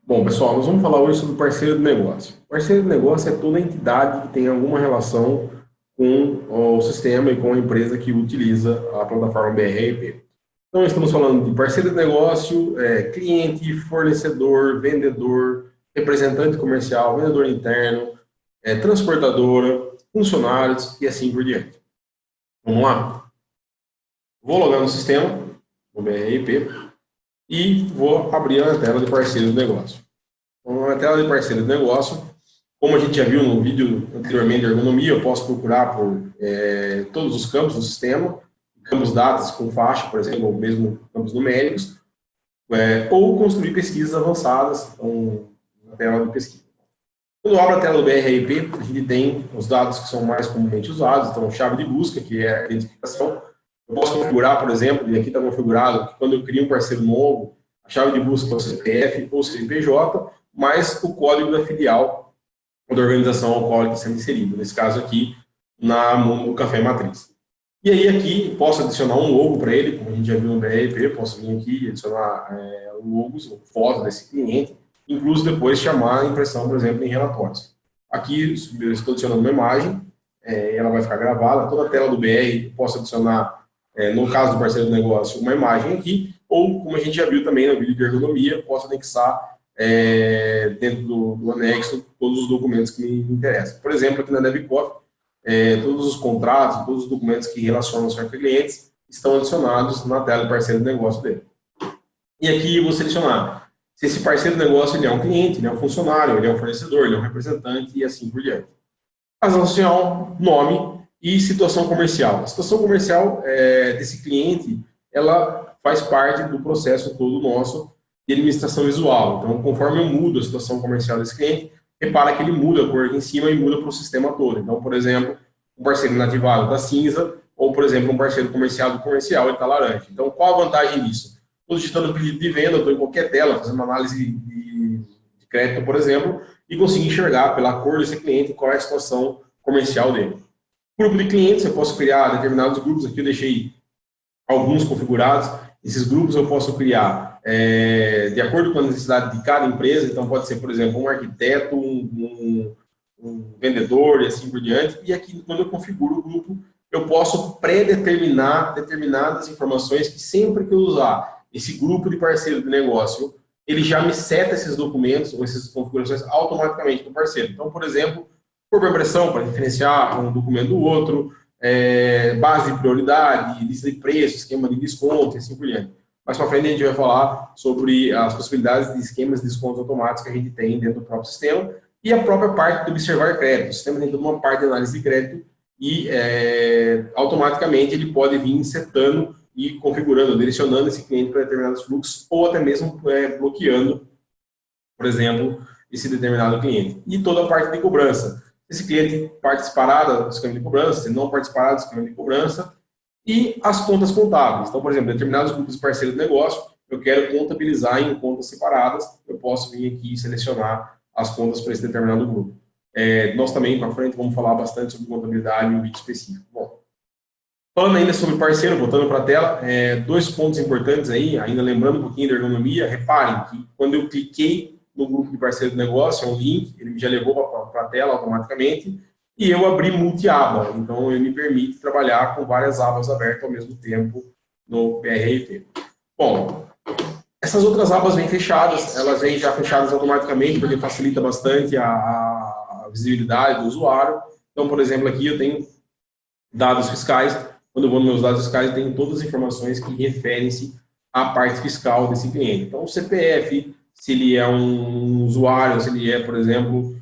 Bom, pessoal, nós vamos falar hoje sobre parceiro de negócio. Parceiro de negócio é toda entidade que tem alguma relação com o sistema e com a empresa que utiliza a plataforma BRP. Então, estamos falando de parceiro de negócio, cliente, fornecedor, vendedor, representante comercial, vendedor interno, transportadora, funcionários e assim por diante. Vamos lá? Vou logar no sistema, no BRP, e vou abrir a tela de parceiro de negócio. Então, na tela de parceiro de negócio, como a gente já viu no vídeo anteriormente de ergonomia, eu posso procurar por todos os campos do sistema, campos datas com faixa, por exemplo, ou mesmo campos numéricos, ou construir pesquisas avançadas na tela de pesquisa. Quando eu abro a tela do BRIP, a gente tem os dados que são mais comumente usados, então chave de busca, que é a identificação. Eu posso configurar, por exemplo, e aqui está configurado, que quando eu crio um parceiro novo, a chave de busca é o CPF ou CNPJ, mais o código da filial ou da organização ao qual ele está sendo inserido. Nesse caso aqui, no Café Matriz. E aí aqui, posso adicionar um logo para ele, como a gente já viu no BRP, posso vir aqui e adicionar logos, ou foto desse cliente, incluso depois chamar a impressão, por exemplo, em relatórios. Aqui eu estou adicionando uma imagem, ela vai ficar gravada, toda a tela do BR, posso adicionar, no caso do parceiro do negócio, uma imagem aqui, ou, como a gente já viu também no vídeo de ergonomia, posso anexar dentro do anexo todos os documentos que me interessam. Por exemplo, aqui na DevCoffee, todos os contratos, todos os documentos que relacionam os clientes estão adicionados na tela do parceiro de negócio dele. E aqui eu vou selecionar se esse parceiro de negócio ele é um cliente, ele é um funcionário, ele é um fornecedor, ele é um representante e assim por diante. Razão social, nome e situação comercial. A situação comercial desse cliente, ela faz parte do processo todo nosso de administração visual. Então, conforme eu mudo a situação comercial desse cliente, repara que ele muda a cor aqui em cima e muda para o sistema todo. Então, por exemplo, um parceiro inativado está cinza, ou, por exemplo, um parceiro comercial do comercial ele está laranja. Então, qual a vantagem disso? Estou digitando o pedido de venda, estou em qualquer tela, fazendo uma análise de crédito, por exemplo, e consigo enxergar pela cor desse cliente qual é a situação comercial dele. Grupo de clientes, eu posso criar determinados grupos, aqui eu deixei alguns configurados. Esses grupos eu posso criar de acordo com a necessidade de cada empresa, então pode ser, por exemplo, um arquiteto, um vendedor e assim por diante. E aqui, quando eu configuro o grupo, eu posso pré-determinar determinadas informações que sempre que eu usar esse grupo de parceiro de negócio, ele já me seta esses documentos ou essas configurações automaticamente do parceiro. Então, por exemplo, por impressão, para diferenciar um documento do outro, base de prioridade, lista de preços, esquema de desconto e assim por diante. Mais para frente a gente vai falar sobre as possibilidades de esquemas de descontos automáticos que a gente tem dentro do próprio sistema e a própria parte de observar crédito. O sistema tem toda uma parte de análise de crédito e automaticamente ele pode vir setando e configurando, direcionando esse cliente para determinados fluxos ou até mesmo bloqueando, por exemplo, esse determinado cliente. E toda a parte de cobrança. Esse cliente participará do esquema de cobrança, se não participará do esquema de cobrança, e as contas contábeis. Então, por exemplo, determinados grupos de parceiros de negócio, eu quero contabilizar em contas separadas, eu posso vir aqui e selecionar as contas para esse determinado grupo. Nós também, para frente, vamos falar bastante sobre contabilidade em um vídeo específico. Bom, falando ainda sobre parceiro, voltando para a tela, dois pontos importantes aí, ainda lembrando um pouquinho da ergonomia, reparem que quando eu cliquei no grupo de parceiro de negócio, é um link, ele me já levou para a tela automaticamente, e eu abri multi-aba, então ele me permite trabalhar com várias abas abertas ao mesmo tempo no BRIP. Bom, essas outras abas vêm fechadas, elas vêm já fechadas automaticamente, porque facilita bastante a visibilidade do usuário. Então, por exemplo, aqui eu tenho dados fiscais. Quando eu vou nos meus dados fiscais, eu tenho todas as informações que referem-se à parte fiscal desse cliente. Então, o CPF, se ele é um usuário, se ele é, por exemplo,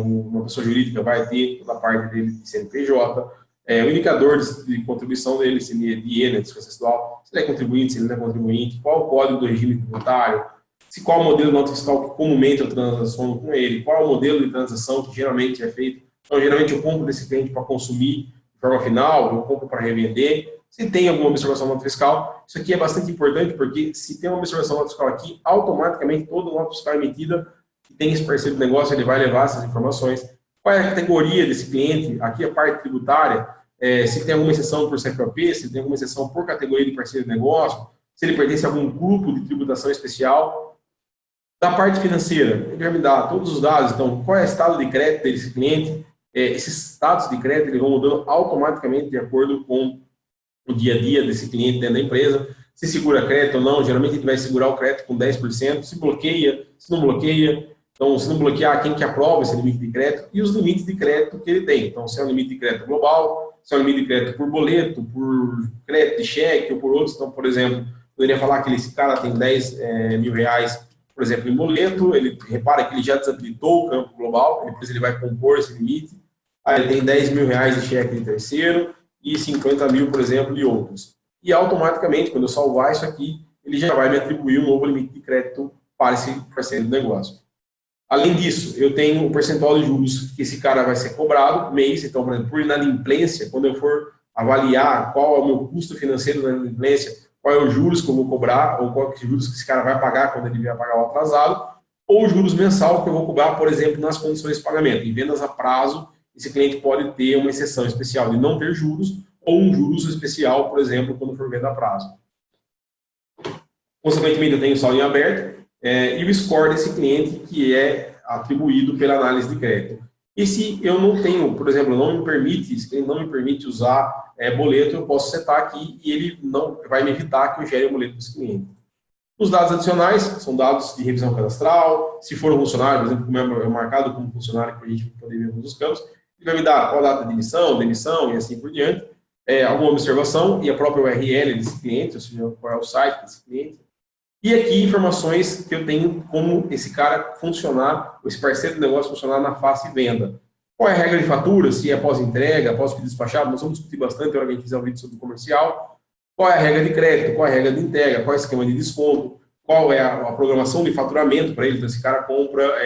uma pessoa jurídica, vai ter toda a parte dele de CNPJ, o indicador de contribuição dele, se ele é de IE, né, de estadual, se ele é contribuinte, se ele não é contribuinte, qual o código do regime tributário, qual o modelo de nota fiscal que comumente eu transaciono com ele, qual o modelo de transação que geralmente é feito. Então, geralmente eu compro desse cliente para consumir de forma final, eu compro para revender. Se tem alguma observação nota fiscal, isso aqui é bastante importante, porque se tem uma observação nota fiscal aqui, automaticamente toda nota fiscal emitida que tem esse parceiro de negócio, ele vai levar essas informações. Qual é a categoria desse cliente? Aqui a parte tributária, se tem alguma exceção por CFOP, se tem alguma exceção por categoria de parceiro de negócio, se ele pertence a algum grupo de tributação especial. Da parte financeira, ele vai me dar todos os dados, então, qual é o estado de crédito desse cliente, esses status de crédito eles vão mudando automaticamente de acordo com o dia a dia desse cliente dentro da empresa, se segura crédito ou não, geralmente a gente vai segurar o crédito com 10%, se bloqueia, se não bloqueia, então se não bloquear, quem que aprova esse limite de crédito e os limites de crédito que ele tem, então se é um limite de crédito global, se é um limite de crédito por boleto, por crédito de cheque ou por outros, então por exemplo, poderia falar que esse cara tem 10 mil reais, por exemplo, em boleto, ele repara que ele já desabilitou o campo global, depois ele vai compor esse limite, aí ele tem 10 mil reais de cheque de terceiro, e 50 mil, por exemplo, de outros. E automaticamente, quando eu salvar isso aqui, ele já vai me atribuir um novo limite de crédito para esse parceiro do negócio. Além disso, eu tenho o percentual de juros que esse cara vai ser cobrado mês. Então, por exemplo, por inadimplência, quando eu for avaliar qual é o meu custo financeiro da inadimplência, qual é os juros que eu vou cobrar, ou qual é os juros que esse cara vai pagar quando ele vier pagar o atrasado, ou os juros mensal que eu vou cobrar, por exemplo, nas condições de pagamento. Em vendas a prazo, esse cliente pode ter uma exceção especial de não ter juros, ou um juros especial, por exemplo, quando for venda a prazo. Consequentemente, eu tenho o saldo em aberto e o score desse cliente, que é atribuído pela análise de crédito. E se eu não tenho, por exemplo, não me permite, se ele não me permite usar boleto, eu posso setar aqui e ele não vai me evitar que eu gere o boleto desse cliente. Os dados adicionais são dados de revisão cadastral, se for um funcionário, por exemplo, como é marcado como funcionário, para a gente poder ver nos campos, ele vai me dar qual a data de demissão e assim por diante, alguma observação e a própria URL desse cliente, ou seja, qual é o site desse cliente. E aqui informações que eu tenho como esse cara funcionar, esse parceiro de negócio funcionar na face venda. Qual é a regra de fatura, se é pós-entrega, pós-pedido despachado, nós vamos discutir bastante na hora que a gente fizer um vídeo sobre o comercial. Qual é a regra de crédito, qual é a regra de entrega, qual é o esquema de desconto, qual é a programação de faturamento para ele. Então, esse cara compra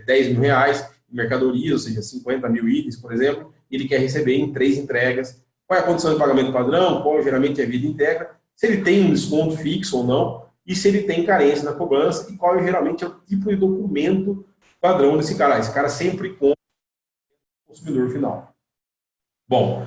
10 mil reais em mercadorias, ou seja, 50 mil itens, por exemplo, e ele quer receber em 3 entregas. Qual é a condição de pagamento padrão, qual geralmente é a via de entrega, se ele tem um desconto fixo ou não, e se ele tem carência na cobrança, e qual geralmente é o tipo de documento padrão desse cara. Esse cara sempre compra o consumidor final. Bom,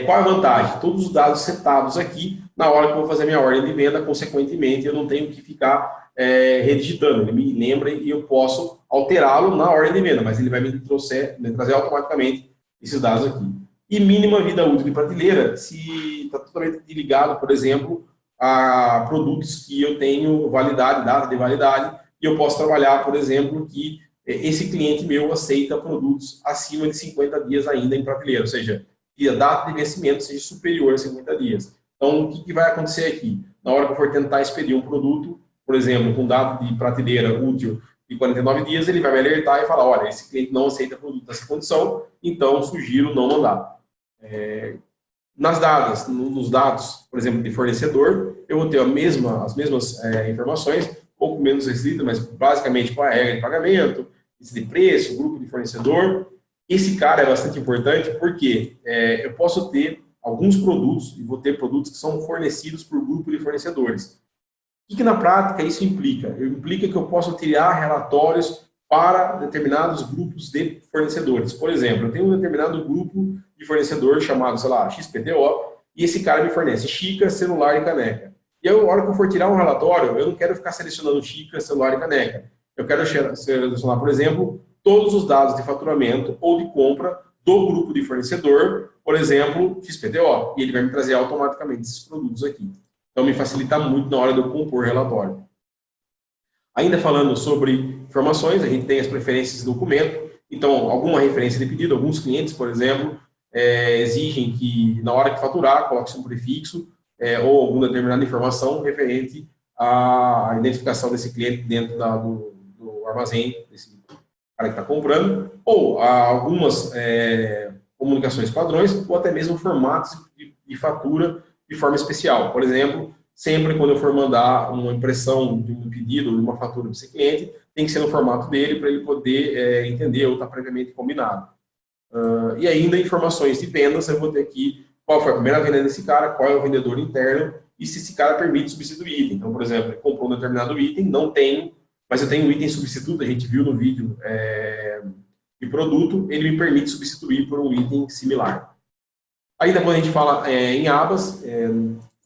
qual é a vantagem? Todos os dados setados aqui, na hora que eu vou fazer minha ordem de venda, consequentemente, eu não tenho que ficar redigitando. Ele me lembra e eu posso alterá-lo na ordem de venda, mas ele vai me trazer automaticamente esses dados aqui. E mínima vida útil de prateleira, se está totalmente ligado, por exemplo, a produtos que eu tenho validade, data de validade, e eu posso trabalhar, por exemplo, que esse cliente meu aceita produtos acima de 50 dias ainda em prateleira, ou seja, que a data de vencimento seja superior a 50 dias. Então, o que vai acontecer aqui? Na hora que eu for tentar expedir um produto, por exemplo, com data de prateleira útil de 49 dias, ele vai me alertar e falar, olha, esse cliente não aceita produto nessa condição, então sugiro não mandar. Nos dados, por exemplo, de fornecedor, eu vou ter as mesmas informações, um pouco menos restrita, mas basicamente qual é a regra de pagamento, índice de preço, grupo de fornecedor. Esse cara é bastante importante porque eu posso ter alguns produtos, e vou ter produtos que são fornecidos por grupo de fornecedores. O que na prática isso implica? Implica que eu posso tirar relatórios para determinados grupos de fornecedores. Por exemplo, eu tenho um determinado grupo de fornecedor chamado, sei lá, XPTO, e esse cara me fornece xícara, celular e caneca. E aí, na hora que eu for tirar um relatório, eu não quero ficar selecionando xícara, celular e caneca. Eu quero selecionar, por exemplo, todos os dados de faturamento ou de compra do grupo de fornecedor, por exemplo, XPTO, e ele vai me trazer automaticamente esses produtos aqui. Então, me facilita muito na hora de eu compor relatório. Ainda falando sobre informações, a gente tem as preferências de documento. Então, alguma referência de pedido, alguns clientes, por exemplo, exigem que, na hora de faturar, coloque-se um prefixo ou alguma determinada informação referente à identificação desse cliente dentro do armazém, desse cara que está comprando, ou algumas comunicações padrões, ou até mesmo formatos de fatura de forma especial. Por exemplo, sempre quando eu for mandar uma impressão de um pedido ou de uma fatura para esse cliente, tem que ser no formato dele para ele poder entender ou estar previamente combinado. E ainda informações de vendas, eu vou ter aqui qual foi a primeira venda desse cara, qual é o vendedor interno e se esse cara permite substituir item. Então, por exemplo, ele comprou um determinado item, não tenho, mas eu tenho um item substituto, a gente viu no vídeo de produto, ele me permite substituir por um item similar. Ainda quando a gente fala em abas,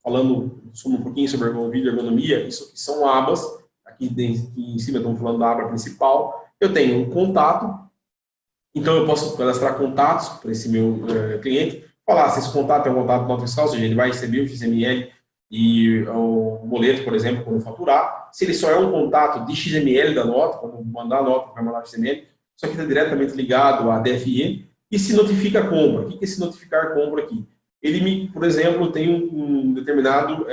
falando um pouquinho sobre o vídeo de ergonomia, isso aqui são abas. Aqui aqui em cima estamos falando da aba principal, eu tenho um contato, então eu posso cadastrar contatos para esse meu cliente, falar se esse contato é um contato nota fiscal, ou seja, ele vai receber o XML e o boleto, por exemplo, quando faturar. Se ele só é um contato de XML da nota, quando mandar a nota, vai mandar o XML, isso aqui está diretamente ligado à DFE, e se notifica a compra. O que é esse notificar a compra aqui? Ele, por exemplo, tem um determinado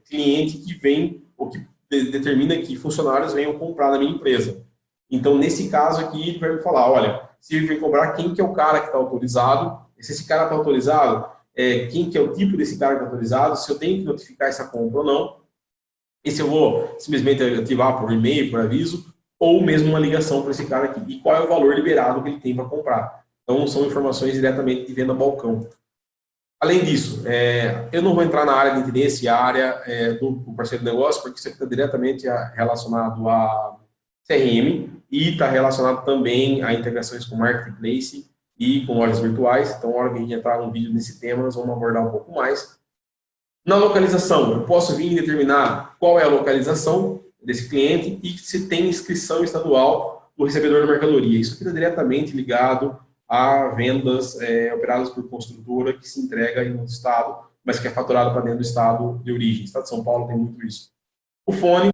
cliente que vem, ou que determina que funcionários venham comprar na minha empresa. Então, nesse caso aqui, ele vai me falar, olha, se ele vem cobrar, quem que é o cara que está autorizado, se esse cara está autorizado, quem que é o tipo desse cara que está autorizado, se eu tenho que notificar essa compra ou não, e se eu vou simplesmente ativar por e-mail, por aviso, ou mesmo uma ligação para esse cara aqui, e qual é o valor liberado que ele tem para comprar. Então, são informações diretamente de venda balcão. Além disso, eu não vou entrar na área de interesse, a área do parceiro de negócio, porque isso aqui está diretamente relacionado a CRM e está relacionado também a integrações com Marketplace e com lojas virtuais. Então, na hora que a gente entrar um vídeo nesse tema, nós vamos abordar um pouco mais. Na localização, eu posso vir determinar qual é a localização desse cliente e se tem inscrição estadual do recebedor da mercadoria. Isso aqui está diretamente ligado a vendas operadas por construtora que se entrega em outro estado, mas que é faturado para dentro do estado de origem. O estado de São Paulo tem muito isso. O fone,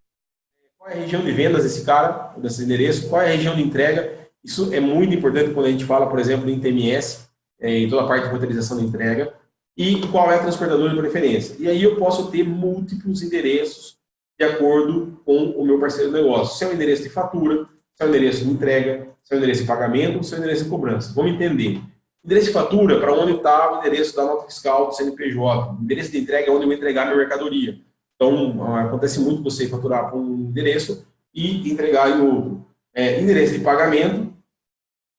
qual é a região de vendas desse cara, desse endereço, qual é a região de entrega. Isso é muito importante quando a gente fala, por exemplo, em TMS, em toda a parte de roteirização da entrega, e qual é a transportadora de preferência. E aí eu posso ter múltiplos endereços de acordo com o meu parceiro de negócio. Se é um endereço de fatura, se é um endereço de entrega, se é um endereço de pagamento, se é um endereço de cobrança. Vamos entender. Endereço de fatura, para onde está o endereço da nota fiscal do CNPJ. Endereço de entrega é onde eu vou entregar minha mercadoria. Então, acontece muito você faturar para um endereço e entregar em outro. Endereço de pagamento.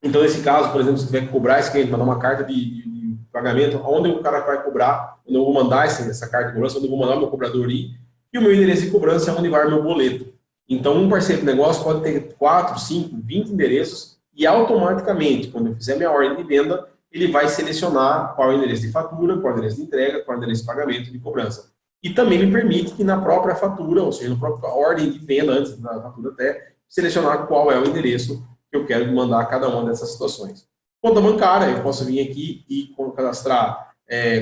Então, nesse caso, por exemplo, se tiver que cobrar esse cliente, mandar uma carta de pagamento, onde o cara vai cobrar, onde eu vou mandar essa carta de cobrança, onde eu vou mandar o meu cobrador ir. E o meu endereço de cobrança é onde vai o meu boleto. Então, um parceiro de negócio pode ter 4, 5, 20 endereços e automaticamente, quando eu fizer minha ordem de venda, ele vai selecionar qual é o endereço de fatura, qual é o endereço de entrega, qual é o endereço de pagamento e de cobrança. E também me permite que na própria fatura, ou seja, na própria ordem de venda, antes da fatura até, selecionar qual é o endereço que eu quero mandar a cada uma dessas situações. Conta bancária, eu posso vir aqui e cadastrar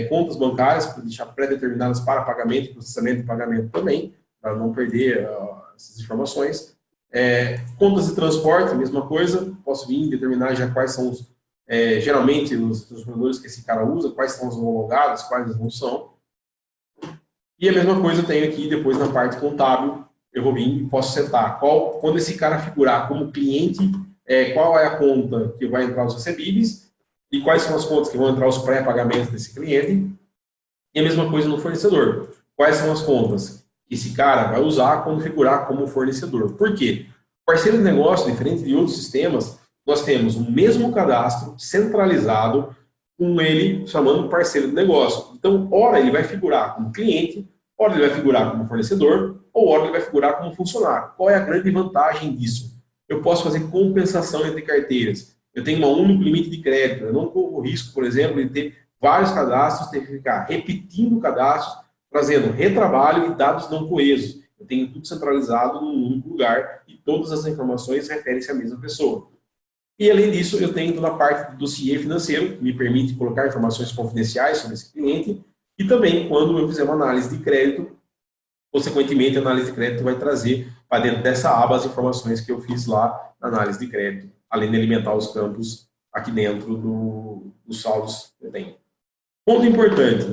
contas bancárias, para deixar pré-determinadas para pagamento, processamento e pagamento também, para não perder essas informações. Contas de transporte, mesma coisa, posso vir e determinar já quais são geralmente os transportadores que esse cara usa, quais são os homologados, quais não são. E a mesma coisa eu tenho aqui depois na parte contábil, eu vou vir e posso setar quando esse cara figurar como cliente, qual é a conta que vai entrar os recebíveis e quais são as contas que vão entrar os pré-pagamentos desse cliente. E a mesma coisa no fornecedor. Quais são as contas que esse cara vai usar quando figurar como fornecedor. Por quê? Parceiro de negócio, diferente de outros sistemas, nós temos o mesmo cadastro centralizado com ele chamando parceiro de negócio. Então, ora ele vai figurar como cliente, ora ele vai figurar como fornecedor, ou ora ele vai figurar como funcionário. Qual é a grande vantagem disso? Eu posso fazer compensação entre carteiras. Eu tenho um único limite de crédito. Eu não corro o risco, por exemplo, de ter vários cadastros, ter que ficar repetindo cadastros, trazendo retrabalho e dados não coesos. Eu tenho tudo centralizado num único lugar e todas as informações referem-se à mesma pessoa. E, além disso, eu tenho toda a parte do dossiê financeiro, que me permite colocar informações confidenciais sobre esse cliente, e também, quando eu fizer uma análise de crédito, consequentemente, a análise de crédito vai trazer para dentro dessa aba as informações que eu fiz lá na análise de crédito, além de alimentar os campos aqui dentro dos saldos que eu tenho. Ponto importante,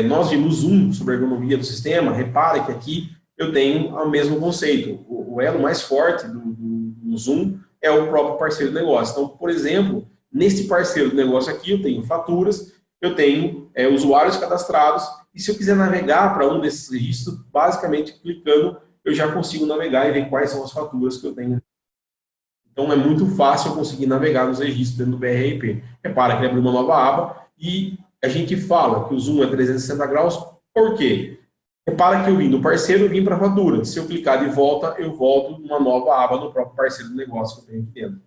nós vimos sobre a ergonomia do sistema, repare que aqui eu tenho o mesmo conceito. O elo mais forte do Zoom é o próprio parceiro de negócio. Então, por exemplo, nesse parceiro de negócio aqui, eu tenho faturas, eu tenho usuários cadastrados, e se eu quiser navegar para um desses registros, basicamente clicando, eu já consigo navegar e ver quais são as faturas que eu tenho. Então, é muito fácil eu conseguir navegar nos registros dentro do BRRP. Repara que ele abriu uma nova aba e a gente fala que o zoom é 360 graus, por quê? Repara que eu vim do parceiro e vim para a fatura. Se eu clicar de volta, eu volto numa nova aba no próprio parceiro do negócio que eu tenho aqui dentro.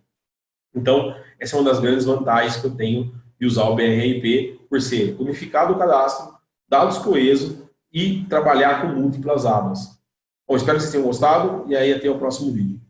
Então, essa é uma das grandes vantagens que eu tenho de usar o BRRP, por ser unificado o cadastro, dados coesos e trabalhar com múltiplas abas. Bom, espero que vocês tenham gostado e aí até o próximo vídeo.